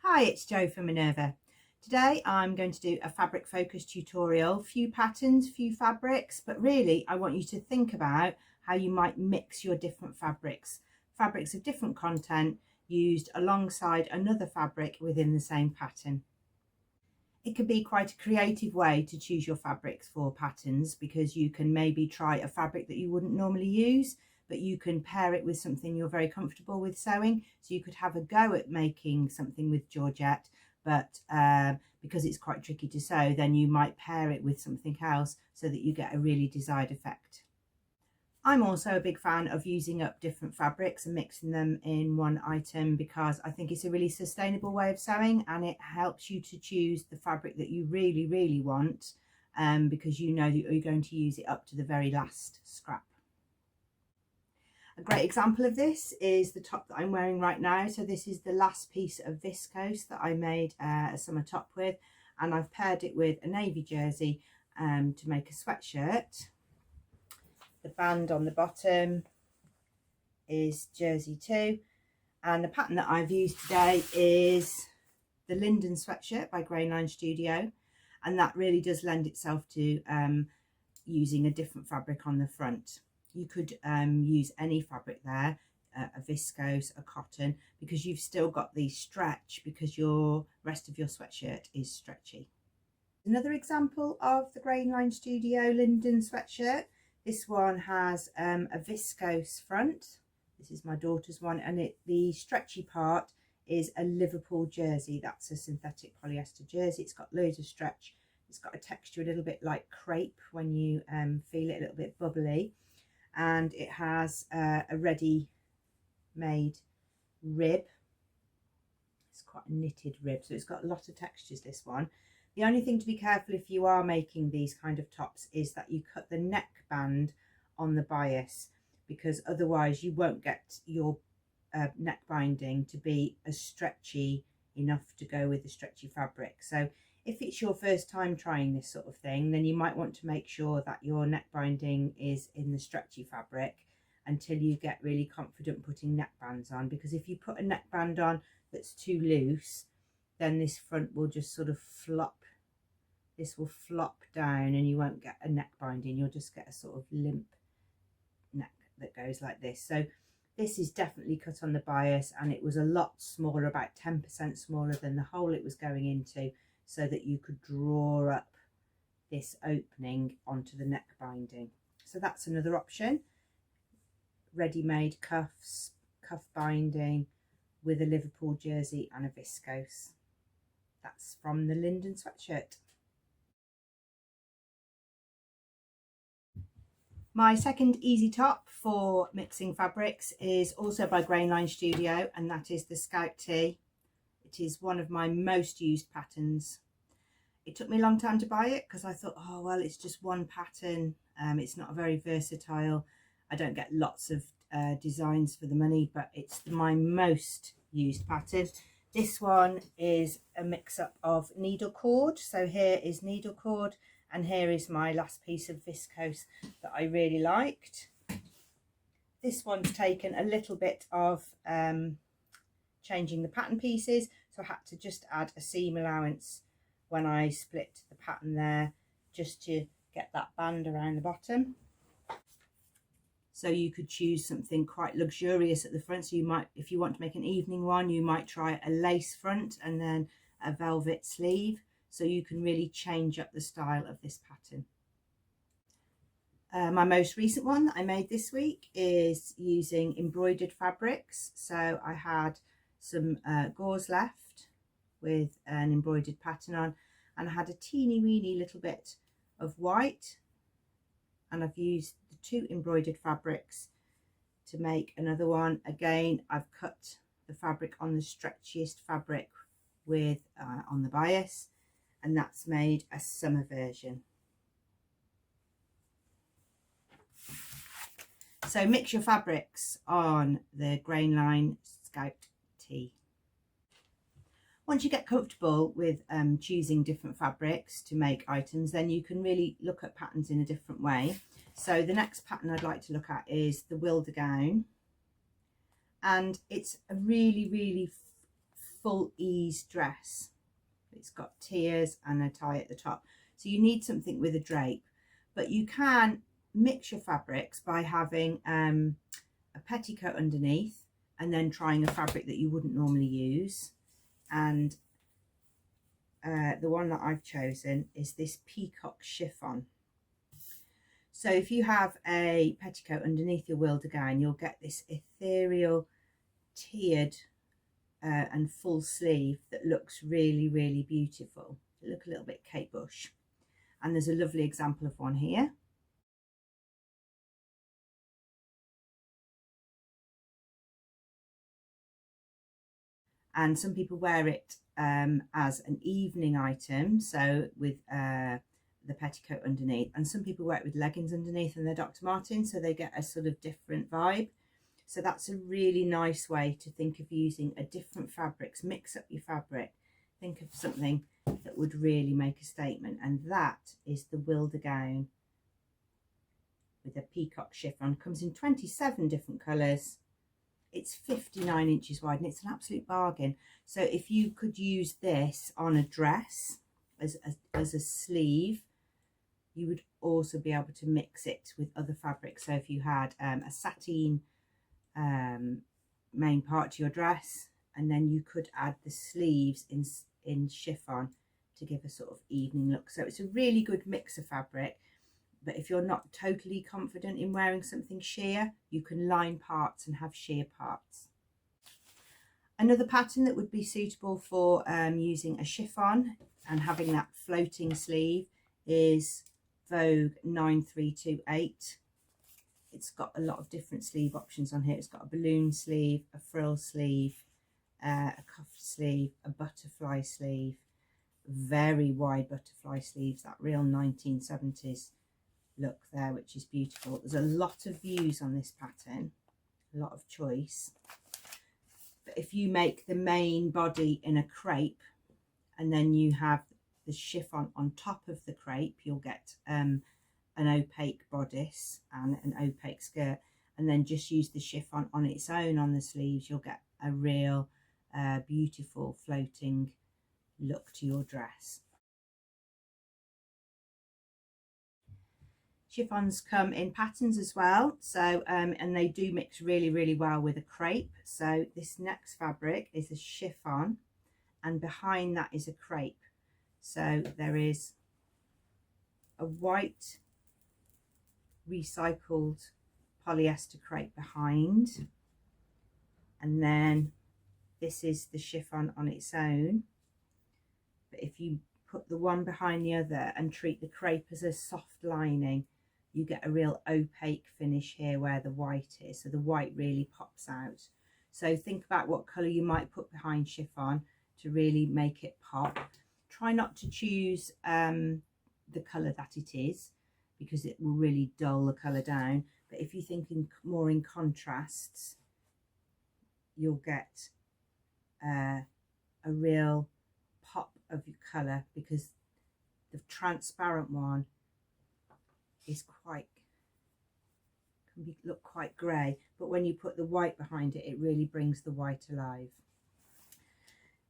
Hi, it's Jo from Minerva. Today I'm going to do a fabric focus tutorial, few patterns, few fabrics, but really I want you to think about how you might mix your different fabrics of different content used alongside another fabric within the same pattern. It could be quite a creative way to choose your fabrics for patterns, because you can maybe try a fabric that you wouldn't normally use, but you can pair it with something you're very comfortable with sewing. So you could have a go at making something with Georgette, but because it's quite tricky to sew, then you might pair it with something else so that you get a really desired effect. I'm also a big fan of using up different fabrics and mixing them in one item, because I think it's a really sustainable way of sewing, and it helps you to choose the fabric that you really want, because you know that you're going to use it up to the very last scrap. A great example of this is the top that I'm wearing right now. So this is the last piece of viscose that I made a summer top with, and I've paired it with a navy jersey to make a sweatshirt. The band on the bottom is jersey 2, and the pattern that I've used today is the Linden Sweatshirt by Grainline Studio, and that really does lend itself to using a different fabric on the front. You could use any fabric there, a viscose, a cotton, because you've still got the stretch, because your rest of your sweatshirt is stretchy. Another example of the Grainline Studio Linden Sweatshirt. This one has a viscose front. This is my daughter's one, and the stretchy part is a Liverpool jersey. That's a synthetic polyester jersey. It's got loads of stretch. It's got a texture a little bit like crepe when you feel it, a little bit bubbly. And it has a ready-made rib. It's quite a knitted rib, so it's got a lot of textures, this one. The only thing to be careful if you are making these kind of tops is that you cut the neckband on the bias, because otherwise you won't get your neck binding to be as stretchy enough to go with the stretchy fabric. So if it's your first time trying this sort of thing, then you might want to make sure that your neck binding is in the stretchy fabric until you get really confident putting neckbands on, because if you put a neckband on that's too loose, then this front will just sort of flop. This will flop down and you won't get a neck binding. You'll just get a sort of limp neck that goes like this. So this is definitely cut on the bias, and it was a lot smaller, about 10% smaller than the hole it was going into, so that you could draw up this opening onto the neck binding. So that's another option. Ready-made cuffs, cuff binding with a Liverpool jersey and a viscose. That's from the Linden Sweatshirt. My second easy top for mixing fabrics is also by Grainline Studio, and that is the Scout Tee. It is one of my most used patterns. It took me a long time to buy it, because I thought, oh well, it's just one pattern. It's not very versatile. I don't get lots of designs for the money, but it's my most used pattern. This one is a mix-up of needle cord. So here is needle cord, and here is my last piece of viscose that I really liked. This one's taken a little bit of changing the pattern pieces, so I had to just add a seam allowance when I split the pattern there, just to get that band around the bottom. So you could choose something quite luxurious at the front. So you might, if you want to make an evening one, you might try a lace front and then a velvet sleeve. So you can really change up the style of this pattern. My most recent one that I made this week is using embroidered fabrics. So I had some gauze left with an embroidered pattern on, and I had a teeny weeny little bit of white, and I've used the 2 embroidered fabrics to make another one. Again, I've cut the fabric on the stretchiest fabric with on the bias, and that's made a summer version. So mix your fabrics on the Grainline Scout Tee. Once you get comfortable with choosing different fabrics to make items, then you can really look at patterns in a different way. So the next pattern I'd like to look at is the Wilder gown, and it's a really full ease dress. It's got tiers and a tie at the top. So you need something with a drape, but you can mix your fabrics by having a petticoat underneath and then trying a fabric that you wouldn't normally use. And the one that I've chosen is this peacock chiffon. So if you have a petticoat underneath your wilde gown, you'll get this ethereal tiered and full sleeve that looks really, really beautiful. They look a little bit Kate Bush. And there's a lovely example of one here. And some people wear it as an evening item, so with the petticoat underneath, and some people wear it with leggings underneath and their Dr. Martens, so they get a sort of different vibe. So that's a really nice way to think of using a different fabrics. Mix up your fabric, think of something that would really make a statement, and that is the wilde gown with a peacock chiffon. Comes in 27 different colours. It's 59 inches wide and it's an absolute bargain. So if you could use this on a dress as a sleeve, you would also be able to mix it with other fabrics. So if you had a sateen main part to your dress, and then you could add the sleeves in chiffon to give a sort of evening look. So it's a really good mix of fabric. But if you're not totally confident in wearing something sheer, you can line parts and have sheer parts. Another pattern that would be suitable for using a chiffon and having that floating sleeve is Vogue 9328. It's got a lot of different sleeve options on here. It's got a balloon sleeve, a frill sleeve, a cuffed sleeve, a butterfly sleeve, very wide butterfly sleeves, that real 1970s look there, which is beautiful. There's a lot of views on this pattern, a lot of choice. But if you make the main body in a crepe and then you have the chiffon on top of the crepe, you'll get an opaque bodice and an opaque skirt, and then just use the chiffon on its own on the sleeves, you'll get a real beautiful floating look to your dress. Chiffons come in patterns as well, so and they do mix really, really well with a crepe. So this next fabric is a chiffon and behind that is a crepe. So there is a white recycled polyester crepe behind, and then this is the chiffon on its own. But if you put the one behind the other and treat the crepe as a soft lining, you get a real opaque finish here where the white is. So the white really pops out. So think about what colour you might put behind chiffon to really make it pop. Try not to choose the colour that it is, because it will really dull the colour down. But if you think more in contrasts, you'll get a real pop of your colour, because the transparent one is look quite grey, but when you put the white behind it, it really brings the white alive.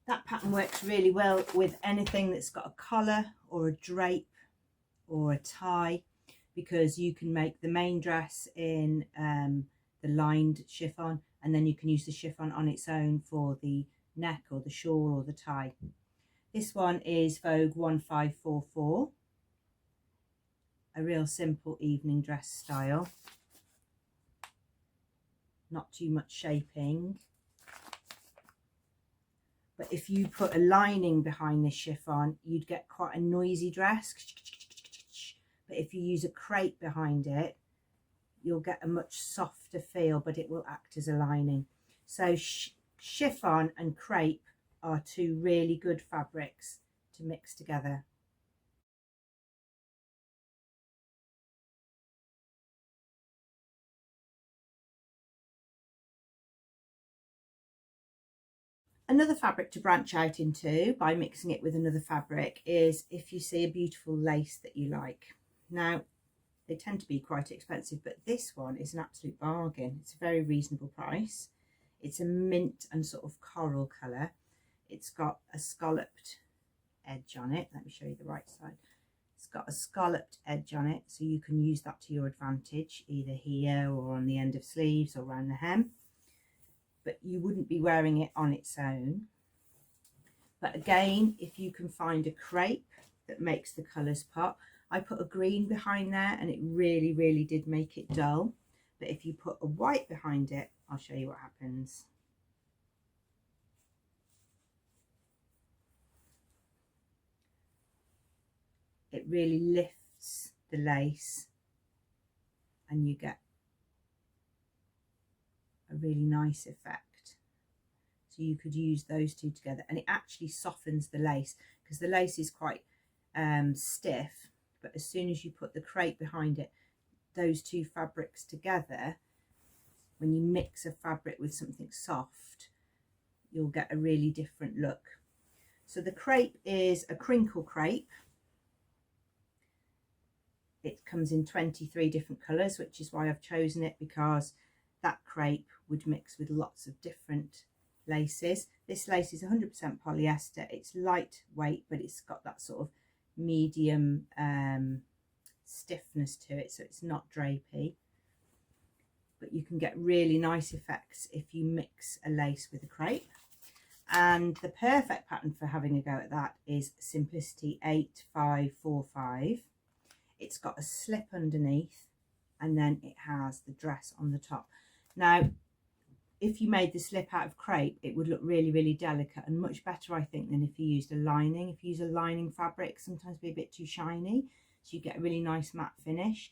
That pattern works really well with anything that's got a collar or a drape or a tie, because you can make the main dress in the lined chiffon, and then you can use the chiffon on its own for the neck or the shawl or the tie. This one is Vogue 1544. A real simple evening dress style, not too much shaping. But if you put a lining behind this chiffon, you'd get quite a noisy dress. But if you use a crepe behind it, you'll get a much softer feel, but it will act as a lining. So chiffon and crepe are two really good fabrics to mix together. Another fabric to branch out into by mixing it with another fabric is if you see a beautiful lace that you like. Now, they tend to be quite expensive, but this one is an absolute bargain. It's a very reasonable price. It's a mint and sort of coral colour. It's got a scalloped edge on it. Let me show you the right side. It's got a scalloped edge on it, so you can use that to your advantage, either here or on the end of sleeves or around the hem. But you wouldn't be wearing it on its own. But again, if you can find a crepe that makes the colours pop. I put a green behind there and it really did make it dull. But if you put a white behind it, I'll show you what happens. It really lifts the lace and you get a really nice effect. So you could use those two together, and it actually softens the lace because the lace is quite stiff, but as soon as you put the crepe behind it, those two fabrics together, when you mix a fabric with something soft, you'll get a really different look. So the crepe is a crinkle crepe. It comes in 23 different colours, which is why I've chosen it, because that crepe would mix with lots of different laces. This lace is 100% polyester. It's lightweight, but it's got that sort of medium stiffness to it, so it's not drapey. But you can get really nice effects if you mix a lace with a crepe. And the perfect pattern for having a go at that is Simplicity 8545. It's got a slip underneath and then it has the dress on the top. Now, if you made the slip out of crepe, it would look really delicate and much better, I think, than if you used a lining. If you use a lining fabric, sometimes be a bit too shiny, so you get a really nice matte finish.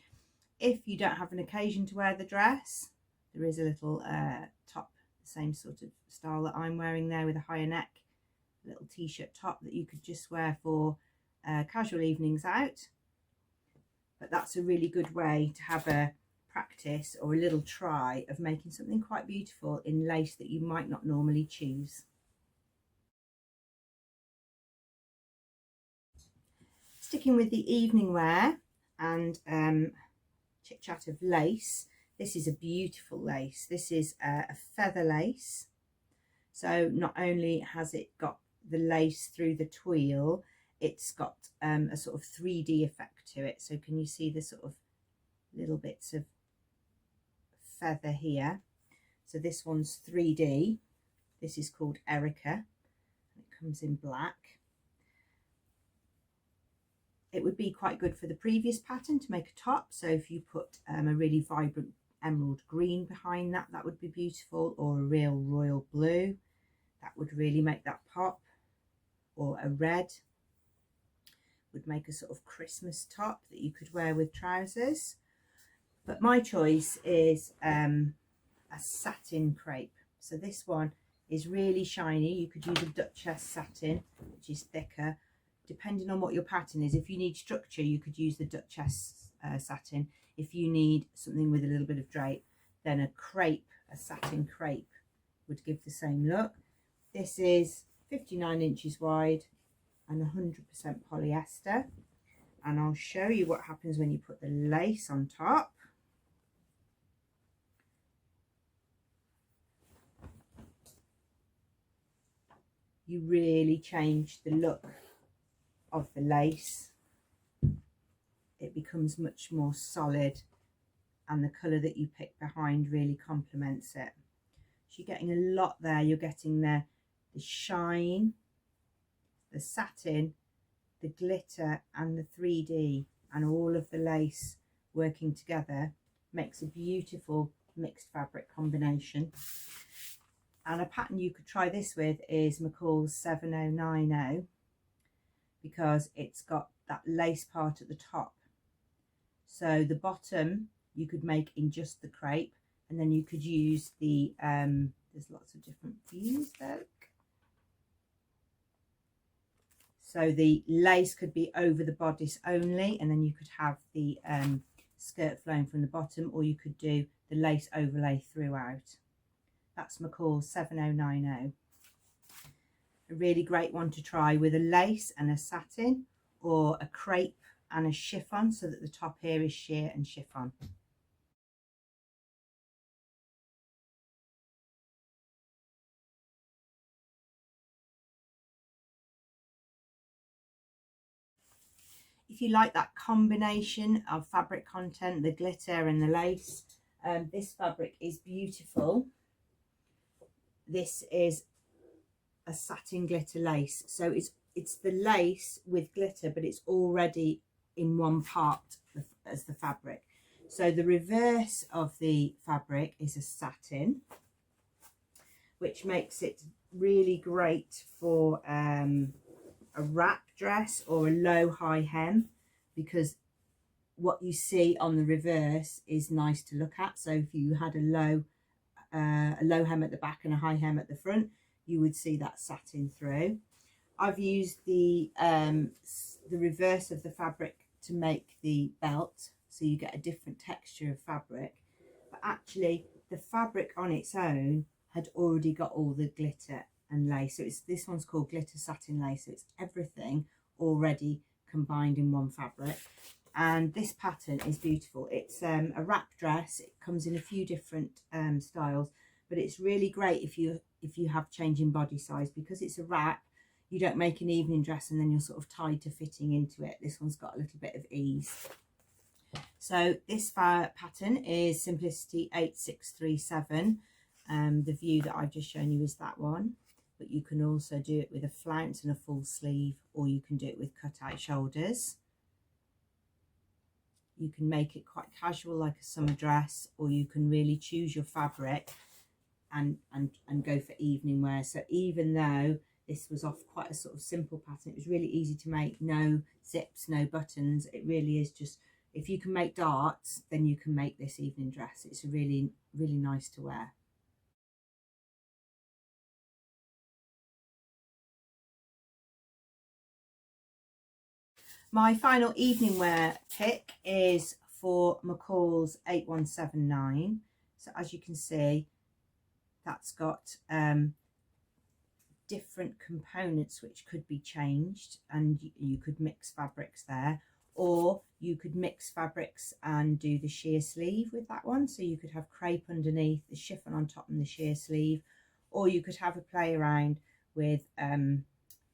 If you don't have an occasion to wear the dress, there is a little top, the same sort of style that I'm wearing there, with a higher neck, a little t-shirt top that you could just wear for casual evenings out. But that's a really good way to have a practice or a little try of making something quite beautiful in lace that you might not normally choose. Sticking with the evening wear and chit chat of lace, this is a beautiful lace. This is a feather lace. So not only has it got the lace through the tweel, it's got a sort of 3D effect to it. So can you see the sort of little bits of feather here? So this one's 3D. This is called Erica. It comes in black. It would be quite good for the previous pattern to make a top. So if you put a really vibrant emerald green behind that, that would be beautiful, or a real royal blue, that would really make that pop, or a red would make a sort of Christmas top that you could wear with trousers. But my choice is a satin crepe. So this one is really shiny. You could use a Duchess satin, which is thicker. Depending on what your pattern is, if you need structure, you could use the Duchess satin. If you need something with a little bit of drape, then a crepe, a satin crepe, would give the same look. This is 59 inches wide and 100% polyester. And I'll show you what happens when you put the lace on top. You really change the look of the lace. It becomes much more solid, and the colour that you pick behind really complements it. So you're getting a lot there. You're getting the shine, the satin, the glitter and the 3D, and all of the lace working together makes a beautiful mixed fabric combination. And a pattern you could try this with is McCalls 7090, because it's got that lace part at the top. So the bottom you could make in just the crepe, and then you could use the there's lots of different views there. So the lace could be over the bodice only, and then you could have the skirt flowing from the bottom, or you could do the lace overlay throughout. That's McCalls 7090. A really great one to try with a lace and a satin, or a crepe and a chiffon, so that the top here is sheer and chiffon. if you like that combination of fabric content, the glitter and the lace, this fabric is beautiful. This is a satin glitter lace, so it's the lace with glitter, but it's already in one part as the fabric. So the reverse of the fabric is a satin, which makes it really great for a wrap dress or a low high hem, because what you see on the reverse is nice to look at. So if you had a low hem at the back and a high hem at the front, you would see that satin through. I've used the reverse of the fabric to make the belt, so you get a different texture of fabric, but actually the fabric on its own had already got all the glitter and lace. So this one's called glitter satin lace, so it's everything already combined in one fabric. And this pattern is beautiful. It's a wrap dress. It comes in a few different styles, but it's really great if you have changing body size, because it's a wrap. You don't make an evening dress and then you're sort of tied to fitting into it. This one's got a little bit of ease. So this pattern is Simplicity 8637. The view that I've just shown you is that one, but you can also do it with a flounce and a full sleeve, or you can do it with cut out shoulders. You can make it quite casual like a summer dress, or you can really choose your fabric and go for evening wear. So even though this was off quite a sort of simple pattern, it was really easy to make, no zips, no buttons. It really is just, if you can make darts, then you can make this evening dress. It's really, really nice to wear. My final evening wear pick is for McCalls 8179. So as you can see, that's got different components which could be changed, and you could mix fabrics there, or you could mix fabrics and do the sheer sleeve with that one. So you could have crepe underneath, the chiffon on top and the sheer sleeve, or you could have a play around with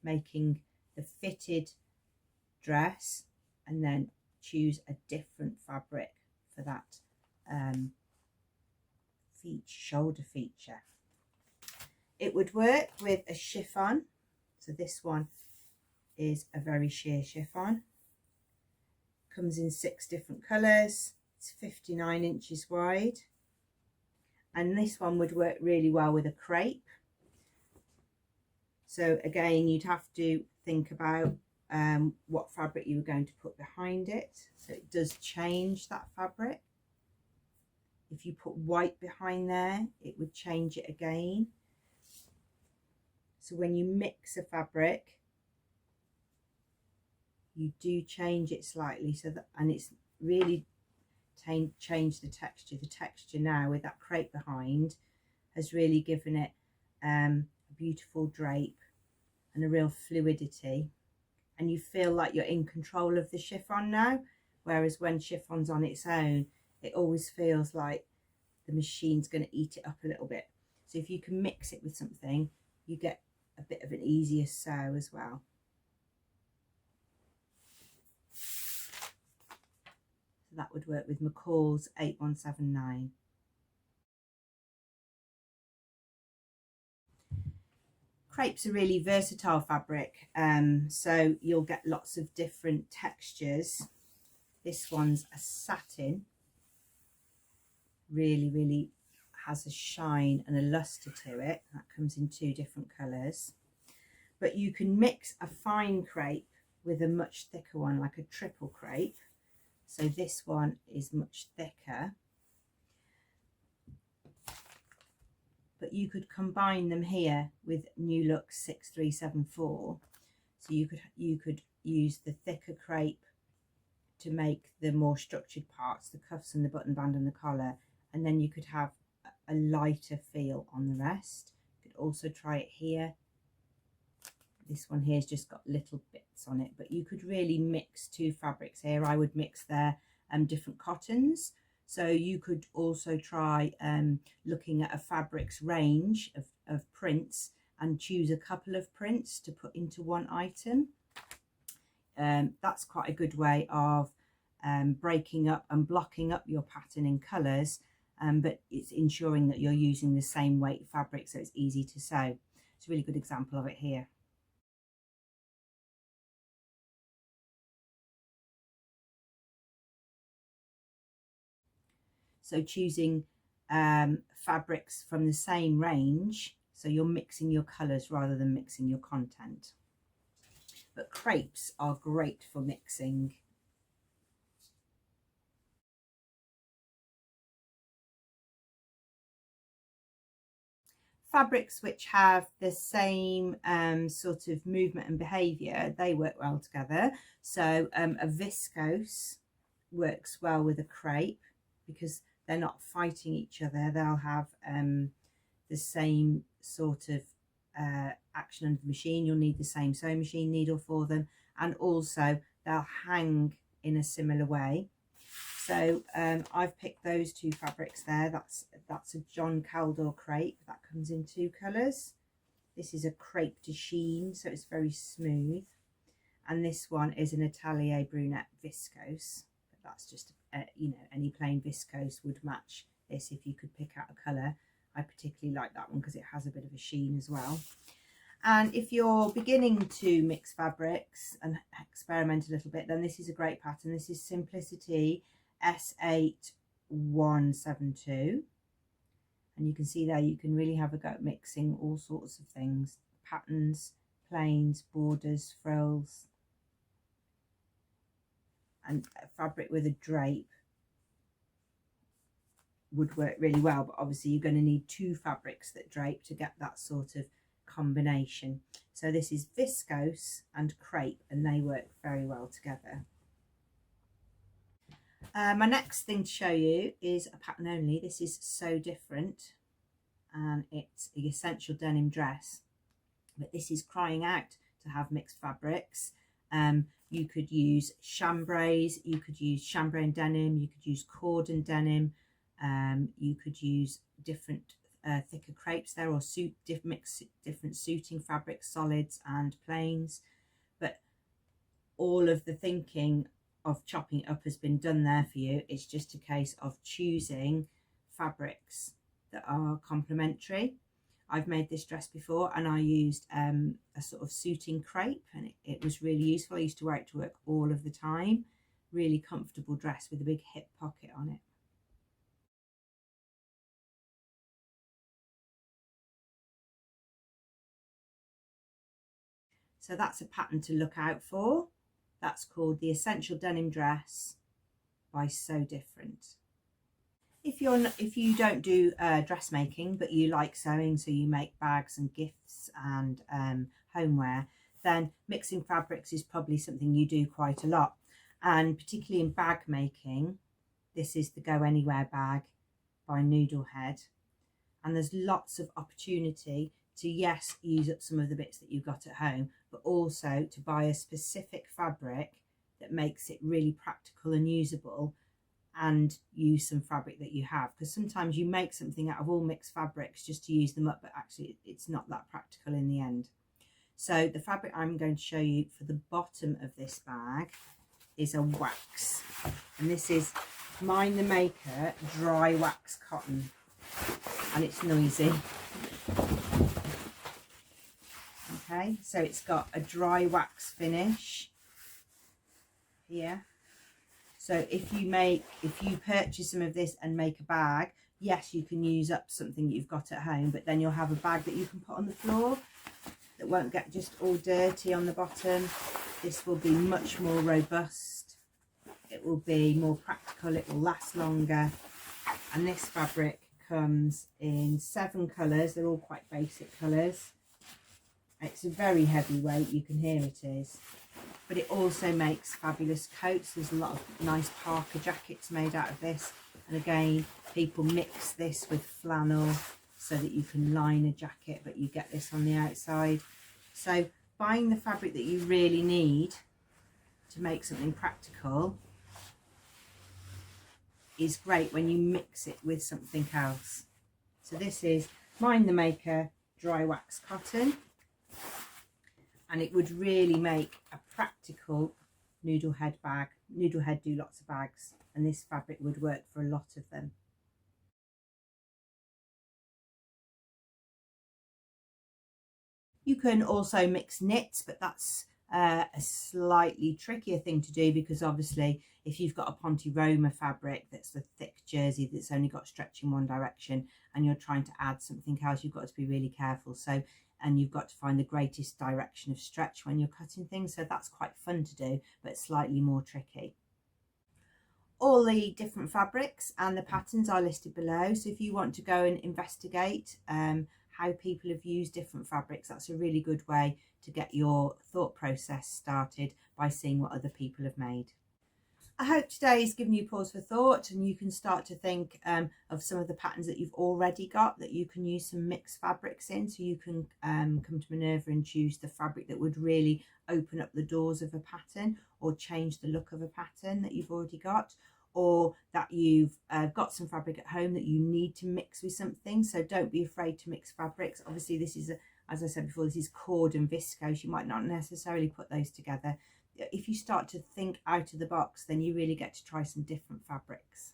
making the fitted dress and then choose a different fabric for that shoulder feature. It would work with a chiffon. So this one is a very sheer chiffon. Comes in 6 different colours. It's 59 inches wide. And this one would work really well with a crepe. So again, you'd have to think about what fabric you were going to put behind it. So it does change that fabric. If you put white behind there, it would change it again. So when you mix a fabric, you do change it slightly, so that, and it's really changed the texture. The texture now with that crepe behind has really given it a beautiful drape and a real fluidity, and you feel like you're in control of the chiffon now, whereas when chiffon's on its own, it always feels like the machine's going to eat it up a little bit. So if you can mix it with something, you get a bit of an easier sew as well. So that would work with McCalls 8179. Crepes are really versatile fabric, so you'll get lots of different textures. This one's a satin, really has a shine and a luster to it. That comes in 2 different colours. But you can mix a fine crepe with a much thicker one, like a triple crepe. So this one is much thicker. But you could combine them here with New Look 6374. So you could use the thicker crepe to make the more structured parts, the cuffs and the button band and the collar, and then you could have a lighter feel on the rest. You could also try it here. This one here has just got little bits on it, but you could really mix 2 fabrics here. I would mix their different cottons. So you could also try looking at a fabrics range of prints and choose a couple of prints to put into one item. that's quite a good way of breaking up and blocking up your pattern in colours, but it's ensuring that you're using the same weight fabric so it's easy to sew. It's a really good example of it here. So choosing fabrics from the same range, so you're mixing your colours rather than mixing your content. But crepes are great for mixing. Fabrics which have the same sort of movement and behaviour, they work well together. So a viscose works well with a crepe because they're not fighting each other. They'll have the same sort of action under the machine. You'll need the same sewing machine needle for them, and also they'll hang in a similar way. So I've picked those two fabrics there. That's a John Caldor crepe that comes in two colours. This is a crepe de chine, so it's very smooth, and this one is an Atelier Brunette viscose. But that's just you know, any plain viscose would match this if you could pick out a colour. I particularly like that one because it has a bit of a sheen as well. And if you're beginning to mix fabrics and experiment a little bit, then this is a great pattern. This is Simplicity S8172, and you can see there you can really have a go at mixing all sorts of things: patterns, plains, borders, frills, and fabric with a drape would work really well, but obviously you're going to need two fabrics that drape to get that sort of combination. So this is viscose and crepe, and they work very well together. My next thing to show you is a pattern only. This is So Different, and it's the essential denim dress, but this is crying out to have mixed fabrics. You could use chambray, you could use chambray and denim, you could use cord and denim, you could use different thicker crepes there, or mix different suiting fabrics, solids and plains. But all of the thinking of chopping it up has been done there for you. It's just a case of choosing fabrics that are complementary. I've made this dress before, and I used a sort of suiting crepe, and it was really useful. I used to wear it to work all of the time. Really comfortable dress with a big hip pocket on it. So that's a pattern to look out for. That's called the Essential Denim Dress by So Different. If you don't do dressmaking, but you like sewing, so you make bags and gifts and homeware, then mixing fabrics is probably something you do quite a lot. And particularly in bag making, this is the Go Anywhere bag by Noodlehead. And there's lots of opportunity to, yes, use up some of the bits that you've got at home, but also to buy a specific fabric that makes it really practical and usable, and use some fabric that you have, because sometimes you make something out of all mixed fabrics just to use them up, but actually it's not that practical in the end. So the fabric I'm going to show you for the bottom of this bag is a wax, and this is Mind the Maker dry wax cotton, and it's noisy. Okay, so it's got a dry wax finish here. So if you purchase some of this and make a bag, yes, you can use up something you've got at home, but then you'll have a bag that you can put on the floor that won't get just all dirty on the bottom. This will be much more robust. It will be more practical. It will last longer. And this fabric comes in 7 colours. They're all quite basic colours. It's a very heavy weight, you can hear it is. But it also makes fabulous coats. There's a lot of nice parka jackets made out of this. And again, people mix this with flannel so that you can line a jacket, but you get this on the outside. So buying the fabric that you really need to make something practical is great when you mix it with something else. So this is Mind the Maker dry wax cotton, and it would really make a practical noodle head bag. Noodle head do lots of bags, and this fabric would work for a lot of them. You can also mix knits, but that's a slightly trickier thing to do, because obviously if you've got a Ponte Roma fabric that's a thick jersey that's only got stretch in one direction and you're trying to add something else, you've got to be really careful. So, and you've got to find the greatest direction of stretch when you're cutting things. So that's quite fun to do, but slightly more tricky. All the different fabrics and the patterns are listed below. So if you want to go and investigate how people have used different fabrics, that's a really good way to get your thought process started, by seeing what other people have made. I hope today has given you pause for thought, and you can start to think of some of the patterns that you've already got that you can use some mixed fabrics in. So you can come to Minerva and choose the fabric that would really open up the doors of a pattern, or change the look of a pattern that you've already got, or that you've got some fabric at home that you need to mix with something. So don't be afraid to mix fabrics. Obviously this is, as I said before, this is cord and viscose. You might not necessarily put those together. If you start to think out of the box, then you really get to try some different fabrics.